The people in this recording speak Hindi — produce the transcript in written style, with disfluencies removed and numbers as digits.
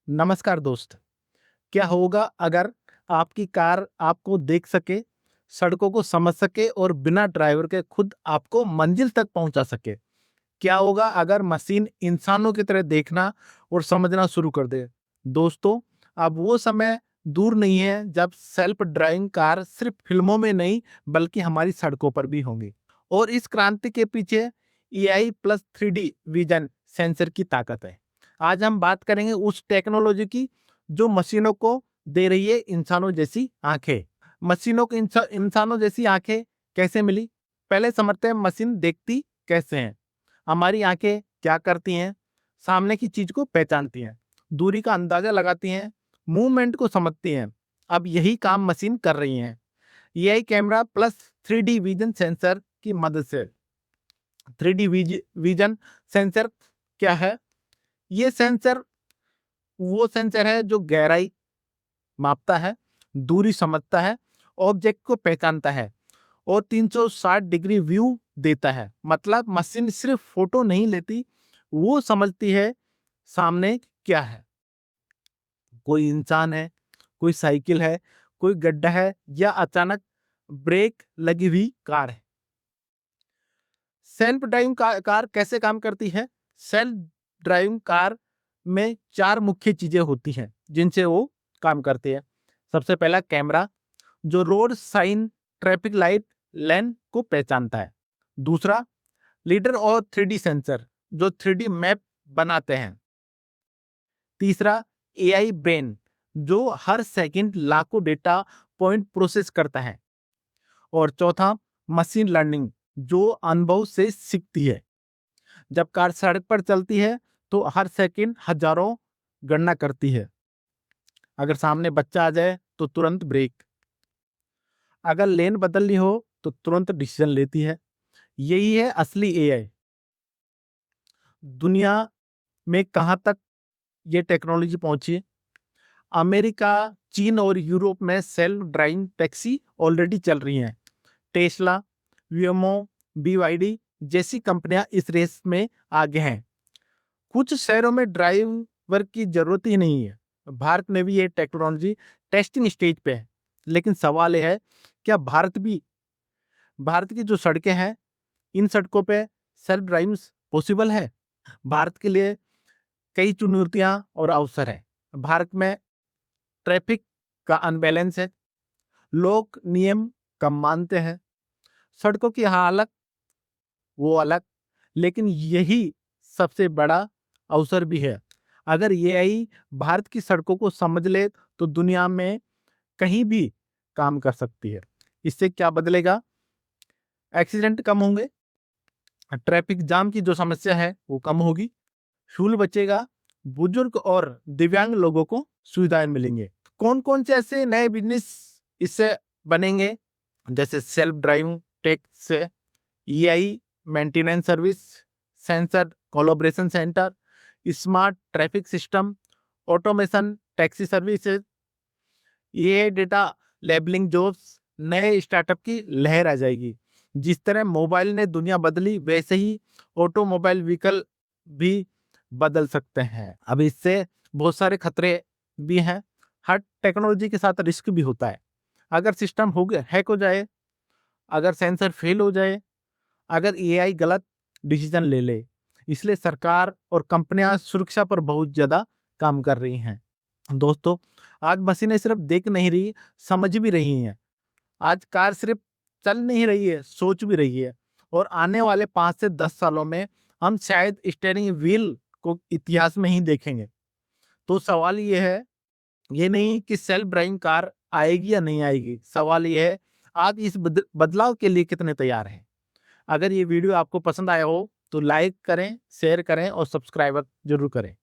नमस्कार दोस्त। क्या होगा अगर आपकी कार आपको देख सके, सड़कों को समझ सके और बिना ड्राइवर के खुद आपको मंजिल तक पहुंचा सके? क्या होगा अगर मशीन इंसानों की तरह देखना और समझना शुरू कर दे? दोस्तों, अब वो समय दूर नहीं है जब सेल्फ ड्राइविंग कार सिर्फ फिल्मों में नहीं बल्कि हमारी सड़कों पर भी होंगी। और इस क्रांति के पीछे AI plus 3D vision sensor की ताकत है। आज हम बात करेंगे उस टेक्नोलॉजी की जो मशीनों को दे रही है इंसानों जैसी आंखें। मशीनों को इंसानों जैसी आंखें कैसे मिली? पहले समझते हैं मशीन देखती कैसे हैं। हमारी आंखें क्या करती हैं? सामने की चीज को पहचानती हैं, दूरी का अंदाजा लगाती हैं, मूवमेंट को समझती हैं। अब यही काम मशीन कर रही हैं AI camera plus 3D vision sensor की मदद से। 3D विजन सेंसर क्या है? ये सेंसर वो सेंसर है जो गहराई मापता है, दूरी समझता है, ऑब्जेक्ट को पहचानता है और 360 डिग्री व्यू देता है। मतलब मशीन सिर्फ फोटो नहीं लेती, वो समझती है सामने क्या है। कोई इंसान है, कोई साइकिल है, कोई गड्ढा है या अचानक ब्रेक लगी हुई कार है। सेल्फ ड्राइविंग कार कैसे काम करती है? सेल्फ ड्राइविंग कार में 4 मुख्य चीजें होती हैं जिनसे वो काम करती है। सबसे पहला कैमरा, जो रोड साइन, ट्रैफिक लाइट, लेन को पहचानता है। दूसरा, लीडर और 3D सेंसर, जो 3D मैप बनाते हैं। तीसरा, एआई ब्रेन, जो हर सेकंड लाखों डेटा पॉइंट प्रोसेस करता है। और चौथा, मशीन लर्निंग, जो अनुभव से सीखती है। जब कार सड़क पर चलती है तो हर सेकंड हजारों गणना करती है। अगर सामने बच्चा आ जाए तो तुरंत ब्रेक, अगर लेन बदलनी हो तो तुरंत डिसीजन लेती है। यही है असली एआई। दुनिया में कहां तक ये टेक्नोलॉजी पहुंची है? अमेरिका, चीन और यूरोप में सेल्फ ड्राइविंग टैक्सी ऑलरेडी चल रही हैं। टेस्ला, वीएमओ, बीवाईडी जैसी कंपनियां इस रेस में आगे हैं। कुछ शहरों में ड्राइवर की जरूरत ही नहीं है। भारत में भी ये टेक्नोलॉजी टेस्टिंग स्टेज पे है। लेकिन सवाल यह है, क्या भारत की जो सड़कें हैं, इन सड़कों पे सेल्फ ड्राइविंग पॉसिबल है? भारत के लिए कई चुनौतियां और अवसर है। भारत में ट्रैफिक का अनबैलेंस है, लोग नियम कम मानते हैं, सड़कों की हालत वो अलग। लेकिन यही सबसे बड़ा अवसर भी है। अगर एआई भारत की सड़कों को समझ ले तो दुनिया में कहीं भी काम कर सकती है। इससे क्या बदलेगा? एक्सीडेंट कम होंगे, ट्रैफिक जाम की जो समस्या है वो कम होगी, फ्यूल बचेगा, बुजुर्ग और दिव्यांग लोगों को सुविधाएं मिलेंगे। कौन कौन से ऐसे नए बिजनेस इससे बनेंगे? जैसे सेल्फ ड्राइविंग टेक से AI maintenance service, sensor collaboration centre, smart traffic system, automation taxi services, ये डेटा लेबलिंग जॉब्स, नए स्टार्टअप की लहर आ जाएगी। जिस तरह मोबाइल ने दुनिया बदली वैसे ही ऑटोमोबाइल व्हीकल भी बदल सकते हैं। अब इससे बहुत सारे खतरे भी हैं। हर टेक्नोलॉजी के साथ रिस्क भी होता है। अगर सिस्टम हो गया हैक हो जाए, अगर सेंसर फेल हो जाए, अगर एआई गलत डिसीजन ले ले। इसलिए सरकार और कंपनियां सुरक्षा पर बहुत ज्यादा काम कर रही हैं। दोस्तों, आज मशीनें सिर्फ देख नहीं रही, समझ भी रही हैं। आज कार सिर्फ चल नहीं रही है, सोच भी रही है। और आने वाले 5 से 10 सालों में हम शायद स्टीयरिंग व्हील को इतिहास में ही देखेंगे। तो सवाल ये है, ये नहीं कि सेल्फ ड्राइविंग कार आएगी या नहीं आएगी। सवाल ये है, आप इस बदलाव के लिए कितने तैयार हैं? अगर ये वीडियो आपको पसंद आया हो तो लाइक करें, शेयर करें और सब्सक्राइब जरूर करें।